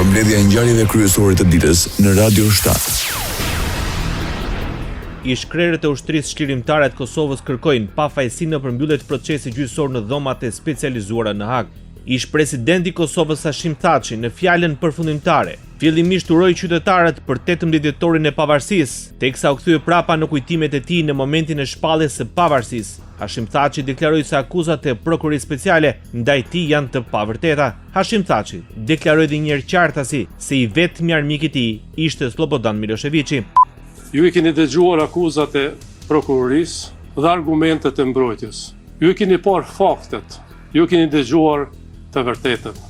Përmbledhja e ngjarjeve kryesore të ditës në Radio 7. Ish-krerët e ushtrisë çlirimtare të Kosovës kërkojnë pafajësi në përmbyllje të procesit gjyqësor në dhomat e specializuara në Hag. Ish-presidenti i Kosovës Hashim Thaçi në fjalën përfundimtare fillimisht uroi qytetarët për 18 dhjetorin e pavarësisë, teksa u kthye prapa në kujtimet e tij në momentin e shpalljes së pavarësisë. Hashim Thaçi deklaroi se akuzat e prokurorisë speciale ndaj tij janë të pavërteta. Hashim Thaçi deklaroi edhe një herë qartësi se i vetmi armik i tij ishte Slobodan Miloševići. Ju i keni dëgjuar akuzat e prokurorisë dhe argumentet e mbrojtjes. Ju i keni parë faktet. Ju keni dëgjuar të vërtetën.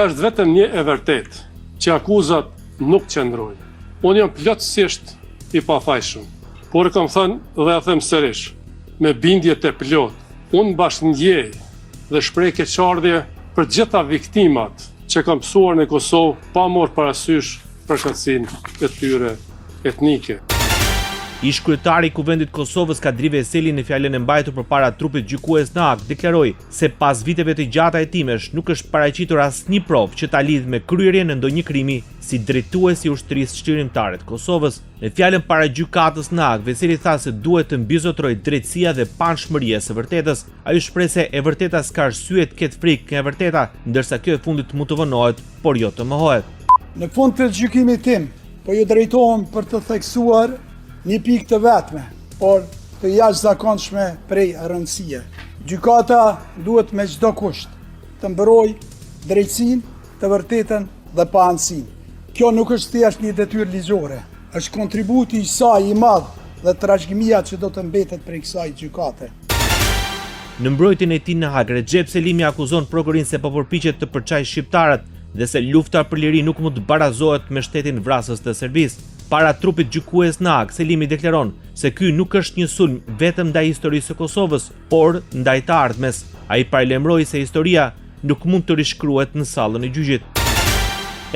Është vetëm një e vërtetë që akuzat nuk qëndrojnë. Unë jam plotësisht i pafajshëm, por kam thënë dhe e them sërish, me bindje të plot, unë bashkëndjej dhe shpreh keqardhje për gjitha viktimat që kam mësuar në Kosovë pa marrë parasysh përshtatësinë e tyre etnike. Ish-kryetari i Kuvendit Kosovës Kadri Veseli në fjalën e mbajtur përpara trupit gjykues në Hag deklaroi se pas viteve të gjata hetimesh nuk është paraqitur asnjë provë që ta lidh me kryerjen e ndonjë krimi si drejtues i ushtrisë çlirimtare të Kosovës. Në fjalën para gjykatës në Hag, Veseli tha se duhet të mbizotrojë drejtësia dhe panshmëria së vërtetës. Ai shpreh se e vërteta s'ka arsye të ketë frikë nga e vërteta, ndërsa kjo e fundit mund të vonohet, por jo të mohohet. Në fund të gjykimit tim, po ju drejtohem për të theksuar një pikë të vetme, por të jashtëzakonshme prej rëndësie. Gjykata duhet me çdo kusht të mbrojë drejtësinë, të vërtetën dhe pa anësinë. Kjo nuk është thjesht një detyrë ligjore, është kontributi i saj i madh dhe trashëgimia që do të mbetet prej kësaj gjykate. Në mbrojtjen e tij në Hag, Recep Selimi akuzon prokurorin se po përpiqet të përçajë shqiptarët dhe se lufta për liri nuk mund të barazohet me shtetin vrasës të Serbisë. Para trupit gjykues në Hag, Selimi deklaron se ky nuk është një sulm vetëm ndaj historisë së Kosovës, por ndaj të ardhmes. Ai paralajmëroi se historia nuk mund të rishkruhet në sallën e gjyqit.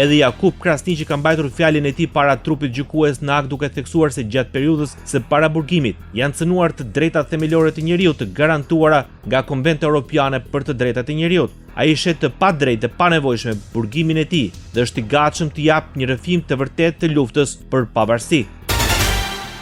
Edhe Jakub Krasniqi ka mbajtur fjalën e tij para trupit gjykues në Hag duke theksuar se gjatë periudhës së paraburgimit janë cënuar të drejtat themelore të njeriut të garantuara nga Konventi Evropiane për të drejtat e njeriut. Ai shet të padrejtë e panevojshme burgimin e tij dhe është i gatshëm të japë një rrëfim të vërtetë të luftës për pavarësi.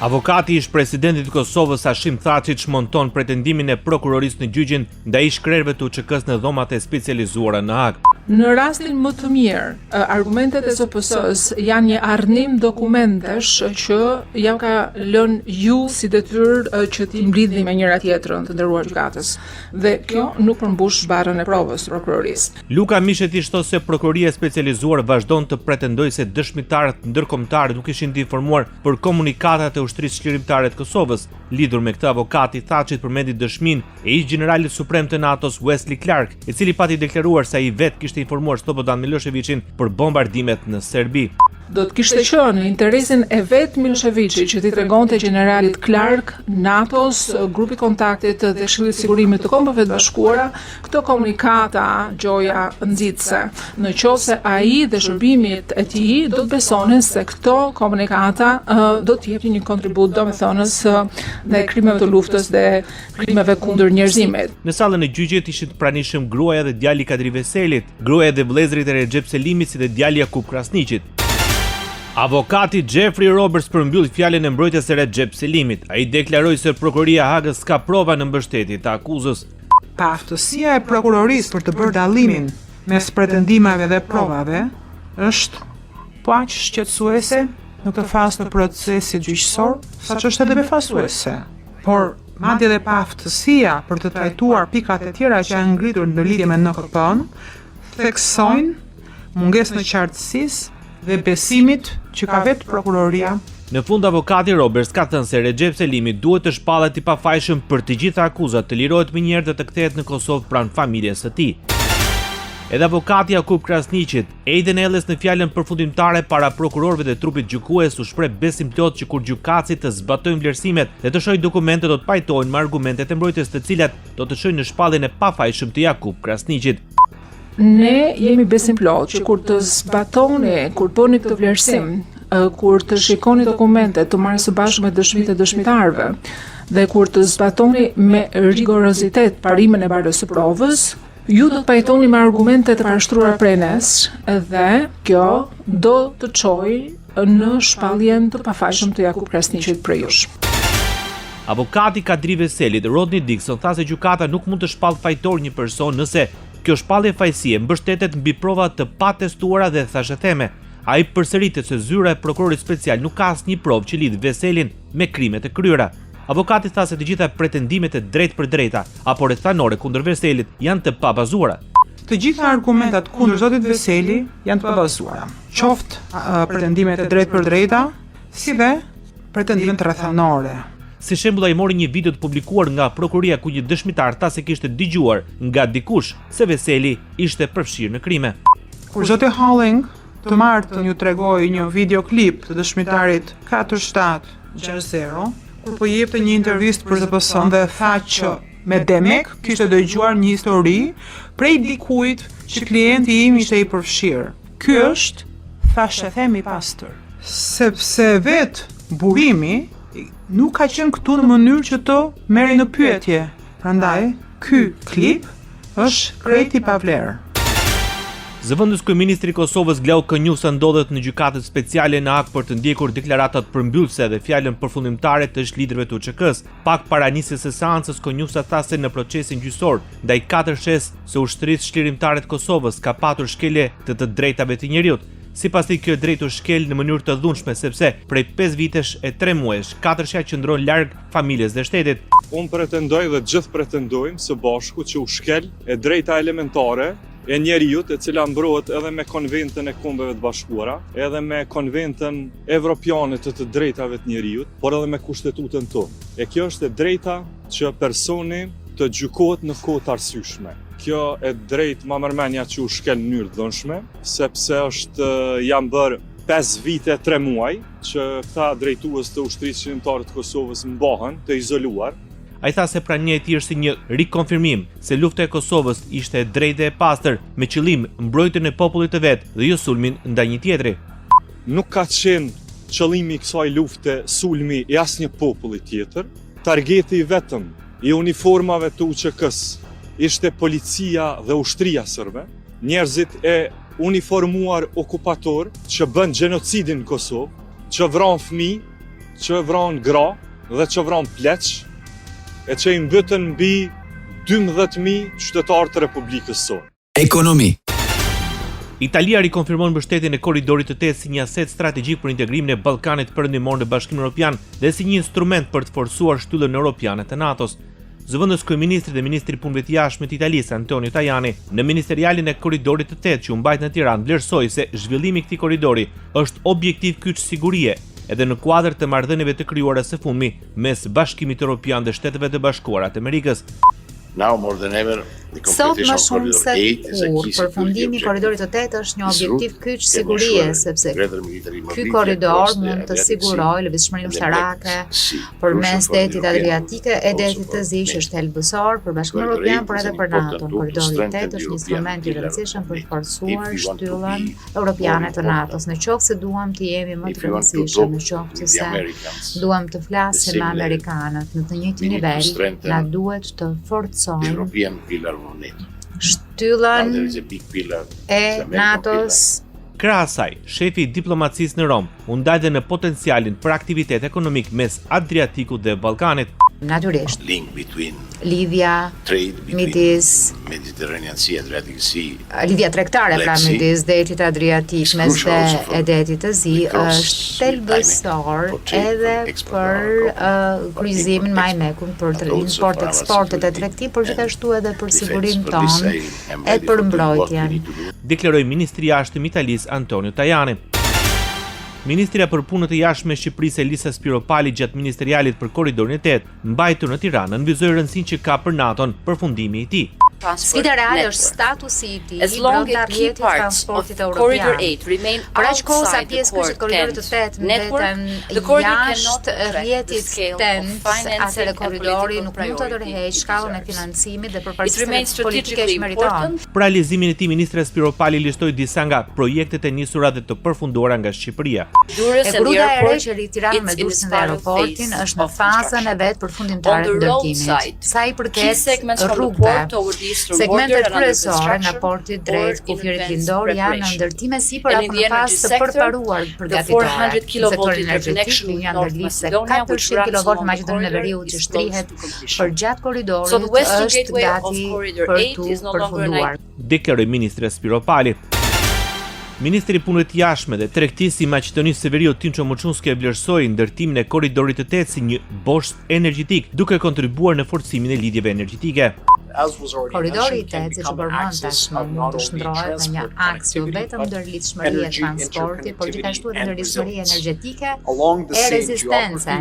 Avokati ish presidentit të Kosovës Hashim Thaçi çmonton pretendimin e prokurorisë në gjyqin ndaj ish-krerëve të UÇK-s në dhomat e specializuara në Hag. Në rastin më të mirë, argumentet e SPS-s janë një arnim dokumentesh që ja ka lënë ju si detyrë që t'i mblidhni me njëra tjetrën të nderuar gjykatës. Dhe kjo nuk përmbush barrën e provës të prokurorisë. Luka Misheti shto se prokuroria specializuar vazhdon të pretendojë se dëshmitarët ndërkombëtar nuk ishin të informuar për komunikatat e ushtrisë çlirimtare të Kosovës. Lidhur me këtë, avokati Thaçit përmendi dëshminë e ish-generalit suprem të NATO-s Wesley Clark, i cili pati deklaruar se ai vetë kishte informuar Slobodan Miloševićin për bombardimet në Serbi. Do të kishte qenë në interesin e vet Miloševićit që t'i tregonte generalit Clark, NATO-s, grupi kontaktit dhe Këshillit Sigurimit të Kombëve të Bashkuara këto komunikata gjoja nxitse. Në qoftë se ai dhe shërbimit e tij do të besonin se këto komunikata do të jepnin një kontribut domethënës dhe krimeve të luftës dhe krimeve kundër njerëzimit. Në sallën e gjyqit ishin të pranishëm gruaja dhe djali i Kadri Veselit, gruaja dhe vëllezërit e Recep Selimit si dhe djali Jakub Krasniqit. Avokati Jeffrey Roberts përmbyll fjalën e mbrojtjes së Recep Selimit. Ai deklaroi se prokuroria e Hagës ka prova në mbështetje të akuzës. Pa aftësia e prokurorisë për të bërë dallimin mes pretendimeve dhe provave është po aq shqetësuese në këtë fazë të procesit gjyqësor, saqë është edhe befasuese. Por madje edhe pa aftësia për të trajtuar pikat e tjera që janë ngritur në lidhje me NKP-n, theksojnë mungesën e qartësisë dhe besimit që ka vetë prokuroria. Në fund, avokati Roberts ka thënë se Recep Selimi duhet të shpallet i pafajshëm për të gjitha akuzat, të lirohet më njëherë dhe të kthehet në Kosovë pranë familjes së tij. Edhe avokati Jakub Krasniqit, Ejden Elles në fjalën përfundimtare para prokurorëve dhe trupit gjykues u shpreh besim plot që kur gjykatësit të zbatojnë vlerësimet dhe të shohin dokumente do të pajtohen me argumentet e mbrojtjes të cilat do të shojnë në shpalljen e pafajshëm të Jakub Krasniqit. Ne jemi besim plot që kur të zbatoni, kur bëni këtë vlerësim, kur të shikoni dokumentet, të marrni së bashku me dëshmitë e dëshmitarëve dhe kur të zbatoni me rigorozitet parimin e barrës së provës, Ju do të pajtoni me argumente të parashtruara prej nesh dhe kjo do të çojë në shpalljen të pafajshëm të Jakub Krasniqit për jush. Avokati Kadri Veselit, Rodney Dixon, tha se gjykata nuk mund të shpallë fajtor një person nëse kjo shpallje fajësie mbështetet mbi prova të patestuara dhe thashë theme. Ai përsëritet se zyra e prokurorit special nuk ka asnjë provë që lidh Veselin me krimet e kryera. Avokati tha se të gjitha pretendimet e drejtë për drejta apo rrethanore kundër Veselit janë të pabazuara. Të gjitha argumentat kundër zotit Veseli janë të pabazuara. Qoftë pretendimet e drejtë për drejta, si dhe pretendimet rrethanore. Si shembull, ai mori një video të publikuar nga prokuroria ku një dëshmitar tha se kishte dëgjuar nga dikush se Veseli ishte përfshirë në krime. Kur zoti Halling të martën ju tregoi një videoklip të dëshmitarit 4760, kur po jepte një intervistë për ZPS-n dhe tha që me demek kishte dëgjuar një histori prej dikujt që klienti im ishte i përfshirë. Ky është thashë themi pastër, sepse vet burimi nuk ka qenë këtu në mënyrë që të merri në pyetje. Prandaj, ky klip është krejt i pavlerë. Zëvendës kryeministri i Kosovës Glau Kënjusa ndodhet në gjykatën speciale në Hag për të ndjekur deklaratat përmbyllëse dhe fjalën përfundimtare të ish-liderëve të UÇK-s. Pak para nisjes së seancës, Kënjusa tha se në procesin gjyqësor ndaj 4 shes së ushtrisë çlirimtare të Kosovës ka patur shkelje të drejtave të njerëzit. Sipas tij, kjo drejtë u shkel në mënyrë të dhunshme sepse prej 5 vitesh e 3 muajsh 4 sha qëndron larg familjes dhe shtetit. Unë pretendoj dhe gjithë pretendojmë së bashku që u shkel e drejta elementare e njerëzit, e cila mbrohet edhe me konventën e Kombeve të Bashkuara, edhe me konventën evropiane të drejtave të njerëzit, por edhe me kushtetutën tonë. E kjo është e drejta që personi të gjykohet në kohë të arsyeshme. Kjo e drejt ma mërmenja që u shkel në mënyrë dhunshme, sepse janë bërë 5 vite 3 muaj që këta drejtues të ushtrisë qlirimtare të Kosovës mbahen të izoluar. Ai tha se prania e tij është si një rikonfirmim se lufta e Kosovës ishte e drejtë dhe e pastër me qëllim mbrojtjen e popullit të vet dhe jo sulmin ndaj një tjetri. Nuk ka qenë qëllimi i kësaj lufte sulmi i asnjë populli tjetër. Targeti vetëm i uniformave të UÇK-s ishte policia dhe ushtria sërbe, njerëzit e uniformuar okupator që bën gjenocidin në Kosovë, që vran fëmijë, që vran gra dhe që vran pleq, e që i mbytën mbi 12.000 qytetarë të Republikës sonë. Ekonomi. Italia rikonfirmon mbështetjen e korridorit të 8 si një aset strategjik për integrimin e Ballkanit Perëndimor në Bashkimin Evropian dhe si një instrument për të forcuar shtyllën europiane të NATO-s. Zëvendës kryeministri dhe ministri i punëve të jashtme të Italisë Antonio Tajani në ministerialin e korridorit të 8 që u mbajt në Tiranë vlerësoi se zhvillimi i këtij korridori është objektiv kyç sigurie edhe në kuadër të marrëdhënieve të krijuara së fundmi mes Bashkimit Evropian dhe Shteteve të Bashkuara të Amerikës. Sot më shumë se kur, përfundimi i korridorit të 8 është një objektiv kyç sigurie, sepse ky korridor mund të sigurojë lëvizshmërinë ushtarake përmes detit Adriatike e detit të Zi, që është helbësor për Bashkimin Evropian, por edhe për NATO. Koridori i 8 është një instrument i rëndësishëm për të forcuar shtyllën europiane të NATO-s. Në qoftë se duam të jemi më të rëndësishëm, në qoftë se duam të flasim me amerikanët në të njëjtin nivel, na duhet të forcojmë shtyllën e NATO-s. Krahas asaj, shefi i diplomacisë në Rom u ndaj dhe në potencialin për aktivitet ekonomik mes Adriatikut dhe Ballkanit. Natyrisht, lidhja midis lidhja tregtare pra midis detit Adriatik mes e detit të Zi është thelbësor edhe për kryqëzimin me Ajmekun, për import-eksportet e tregtit, por gjithashtu edhe për sigurinë tonë e për mbrojtjen. Deklaroi ministri i jashtëm i Italisë Antonio Tajani. Ministrja për punët e jashtme e Shqipërisë Elisa Spiropali gjatë ministerialit për korridorin e 8 mbajtur në Tiranë nënvizoi rëndësinë që ka për NATO-n përfundimi i tij. Sfida reale është statusi i tij brenda rrjetit transportit evropian. Për aq kohë sa pjesë kryqëzit korridorit të 8 mbeten jashtë rrjetit TEN, atëherë korridori nuk mund të tërheqë shkallën e financimit dhe përparësisë politike që meriton. Për realizimin e tij, ministra Spiropali listoi disa nga projektet e nisura dhe të përfunduara nga Shqipëria. E gruda e re që rrit Tiranë me Durrësin dhe aeroportin është në fazën e vet përfundimtare të ndërtimit. Sa i përket rrugëve, Segmentet kryesore nga porti drejt kufirit lindor janë ndërtime sipër apo në fazë të përparuar përgatitore. Në sektorin energjetik janë ndërlidhse 400 kV në Maqedoninë e Veriut që shtrihet përgjatë korridorit është gati për tu përfunduar. Deklaroi ministri Spiro Pali. Ministri i Punëve të Jashtme dhe Tregtisë i Maqedonisë së Veriut Tinço Muçunski e vlerësoi ndërtimin e korridorit të 8 si një boshë energjetik, duke kontribuar në forcimin e lidhjeve energjetike. Korridori i 8, siç u përmend tashmë, mund të shndrohet në një aks jo vetëm ndërlidhshmëri e transportit, por gjithashtu edhe ndërlidhshmëri energjetike e rezistence.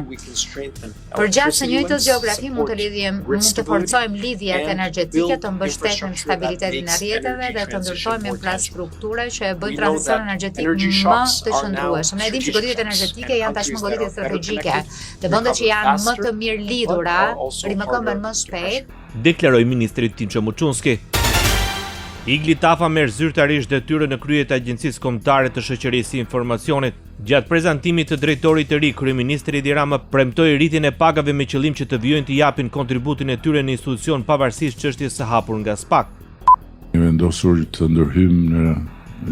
Përgjatë së njëjtës gjeografi mund të forcojmë lidhjet energjetike, të mbështesim stabilitetin e rrjeteve dhe të ndërtojmë infrastrukture që e bëjnë tranzicionin energjetik më të qëndrueshëm. Ne dimë që goditjet energjetike janë tashmë goditje strategjike. Dhe vendet që janë më të mirë lidhura rimëkëmben më shpejt, deklaroi ministri Tinço Muçunski. Iglitafa merr zyrtarisht detyrën në krye të Agjencisë Kombëtare të Shoqërisë së Informacionit. Gjatë prezantimit të drejtorit të ri, kryeministri Edi Rama premtoi rritjen e pagave me qëllim që të vijojnë të japin kontributin e tyre në institucion pavarësisht çështjes së hapur nga SPAK. Ne vendosur të ndërhyjmë në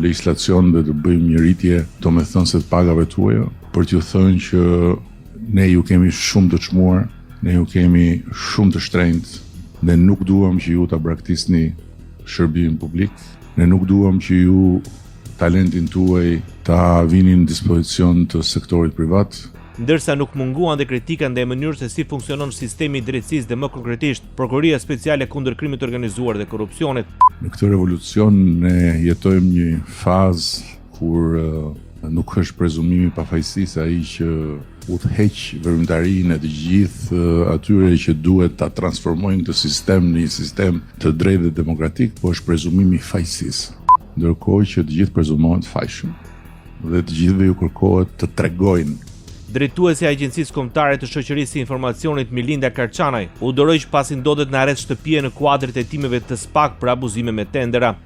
legjislacion dhe të bëjmë një rritje domethënëse të pagave tuaja, për t'ju thënë që ne ju kemi shumë të çmuar, ne ju kemi shumë të shtrenjtë. Ne nuk duam që ju ta braktisni shërbimin publik, ne nuk duam që ju talentin tuaj ta vini në dispozicion të sektorit privat. Ndërsa nuk munguan dhe kritika ndaj mënyrës se si funksionon sistemi i drejtësisë dhe më konkretisht Prokuroria Speciale kundër krimit të organizuar dhe korrupsionit. Në këtë revolucion ne jetojmë një fazë kur nuk është prezumimi pafajësisë ai që udhëheq veprimtarinë e të gjithë atyre që duhet ta transformojnë këtë sistem në një sistem të drejtë dhe demokratik, po është prezumimi fajësisë. Ndërkohë që të gjithë prezumohen të fajshëm dhe të gjithëve ju kërkohet të tregojnë. Drejtuesi i Agjencisë Kombëtare të Shoqërisë së Informacionit Milinda Karçanaj u doroi pasi ndodhet në arrest shtëpie në kuadër të hetimeve të SPAK për abuzime me tendera.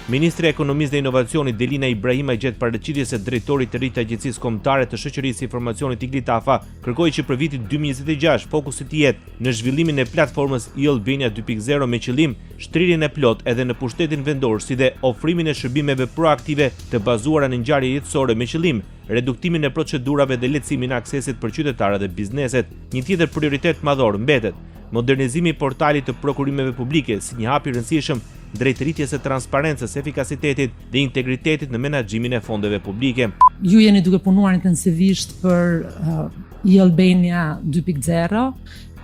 Ministri e Ekonomisë dhe Inovacionit Delina Ibrahimaj gjatë paraqitjes së drejtorit të ri të Agjencisë Kombëtare të Shoqërisë së Informacionit Iglitafa kërkoi që për vitin 2026 fokusi të jetë në zhvillimin e platformës e-Albania 2.0 me qëllim shtrirjen e plot edhe në pushtetin vendor, si dhe ofrimin e shërbimeve proaktive të bazuara në ngjarje jetësore me qëllim reduktimin e procedurave dhe lehtësimin e aksesit për qytetarët dhe bizneset. Një tjetër prioritet madhor mbetet modernizimi i portalit të prokurimeve publike si një hap i rëndësishëm drejt rritjes së transparencës, efikasitetit dhe integritetit në menaxhimin e fondeve publike. Ju jeni duke punuar intensivisht për e-Albania 2.0,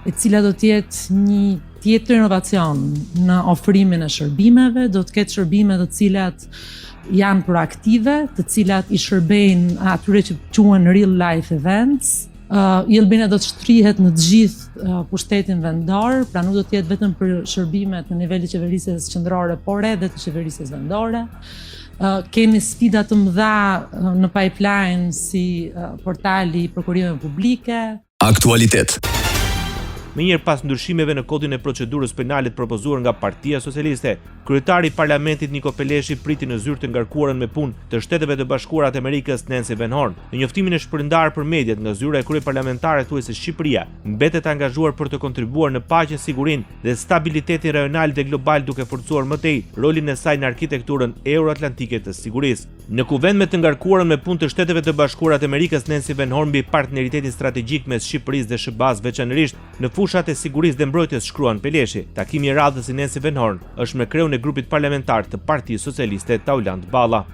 e cila do të jetë një tjetër inovacion në ofrimin e shërbimeve, do të ketë shërbime të cilat janë proaktive, të cilat i shërbejnë atyre që quhen real life events. e-Albania do të shtrihet në të gjithë pushtetin vendor, pra nuk do të jetë vetëm për shërbimet në nivel të qeverisjes qendrore, por edhe të qeverisjes vendore. Kemi sfida të mëdha në pipeline si portali i prokurimeve publike. Aktualitet. Menjëherë pas ndryshimeve në kodin e procedurës penale të propozuar nga Partia Socialiste, kryetari i Parlamentit Niko Peleshi priti në zyrë të ngarkuarën me punë të Shteteve të Bashkuara të Amerikës Nancy Van Horn. Në njoftimin e shpërndarë për mediat nga zyra e kryeparlamentare thuaj se Shqipëria mbetet angazhuar për të kontribuar në paqen, sigurinë dhe stabilitetin rajonal dhe global, duke forcuar më tej rolin e saj në arkitekturën euroatlantike të sigurisë. Në kuvend me të ngarkuarën me punë të Shteteve të Bashkuara të Amerikës Nancy Van Horn mbi partneritetin strategjik mes Shqipërisë dhe SHBA-s, veçanërisht në fushat e sigurisë dhe mbrojtjes, shkruan Peleshi. Takimi i radhës i Nancy Van Horn është me kreun e grupit parlamentar të Partisë Socialiste Tauland Balla.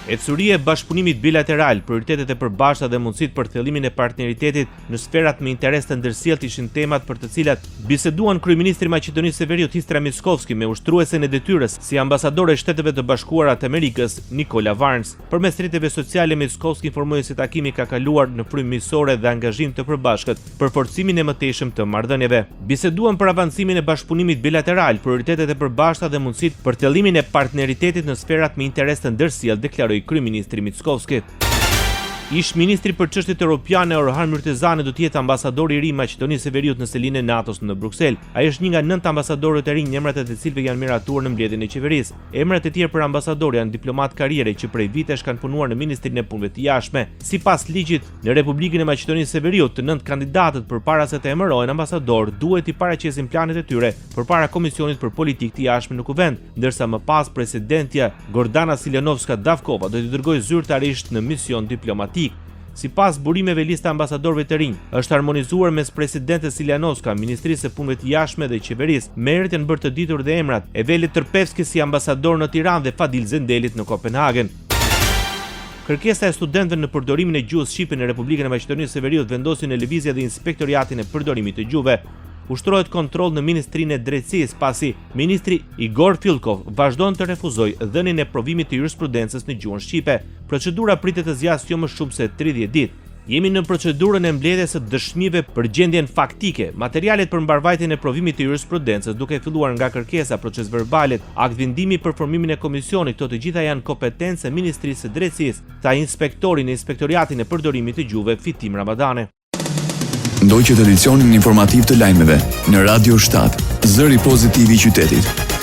Ecësuria e bashkëpunimit bilateral, prioritetet e përbashkëta dhe mundësitë për thellimin e partneritetit në sferat me interes të ndërsjellët ishin temat për të cilat biseduan kryeministri i Maqedonisë së Veriut Histra Mickovski me ushtruesen e detyrës si ambasadore e Shteteve të Bashkuara të Amerikës Nikola Varnes. Përmes rrjeteve sociale, Mickovski informoi se takimi ka kaluar në frymë miqësore dhe angazhim të përbashkët për forcimin e mëtejshëm të marrëdhënieve. Biseduan për avancimin e bashkëpunimit bilateral, prioritetet e përbashkëta dhe mundësitë për thellimin e partneritetit në sferat me interes të ndërsjellët, deklaroi kryeministri Mickovski. Ish ministri për çështjet europiane Orhan Myrtezani do të jetë ambasadori i ri i Maqedonisë së Veriut në selinë e NATO-s në Bruksel. Ai është një nga 9 ambasadorët e rinj, emrat e të cilëve janë miratuar në mbledhjen e qeverisë. Emrat e tjerë për ambasador janë diplomat karriere që prej vitesh kanë punuar në Ministrinë e Punëve të Jashtme. Sipas ligjit, në Republikën e Maqedonisë së Veriut, të 9 kandidatët përpara se të emërohen ambasador duhet i paraqesin planet e tyre përpara Komisionit për Politikë të Jashtme në Kuvend, ndërsa më pas presidentja Gordana Siljanovska-Davkova do t'i dërgojë zyrtarisht në mision diplomatik. Sipas burimeve, lista ambasadorëve të rinj është harmonizuar mes presidentes Siljanovska, Ministrisë së Punëve të Jashtme dhe qeverisë. Me herët janë bërë të ditur dhe emrat e Veli Tërpevski si ambasador në Tiranë dhe Fadil Zendelit në Kopenhagen. Kërkesa e studentëve në përdorimin e gjuhës shqipe në Republikën e Maqedonisë së Veriut vendosi në lëvizje dhe inspektoriatin e përdorimit të gjuhëve. Ushtrohet kontroll në Ministrinë e Drejtësisë pasi ministri Igor Filkov vazhdon të refuzojë dhënien e provimit të jurisprudencës në gjuhën shqipe. Procedura pritet të zgjasë jo më shumë se 30 ditë. Jemi në procedurën e mbledhjes së dëshmive për gjendjen faktike, materialet për mbarvajtjen e provimit të jurisprudencës, duke filluar nga kërkesa, procesverbalet, akt vendimi për formimin e komisionit, këto të gjitha janë kompetencë e Ministrisë së Drejtësisë, tha inspektori në inspektoriatin e përdorimit të gjuhëve Fitim Ramadane. Ndoqët edicionin informativ të lajmeve në Radio 7, zëri pozitiv i qytetit.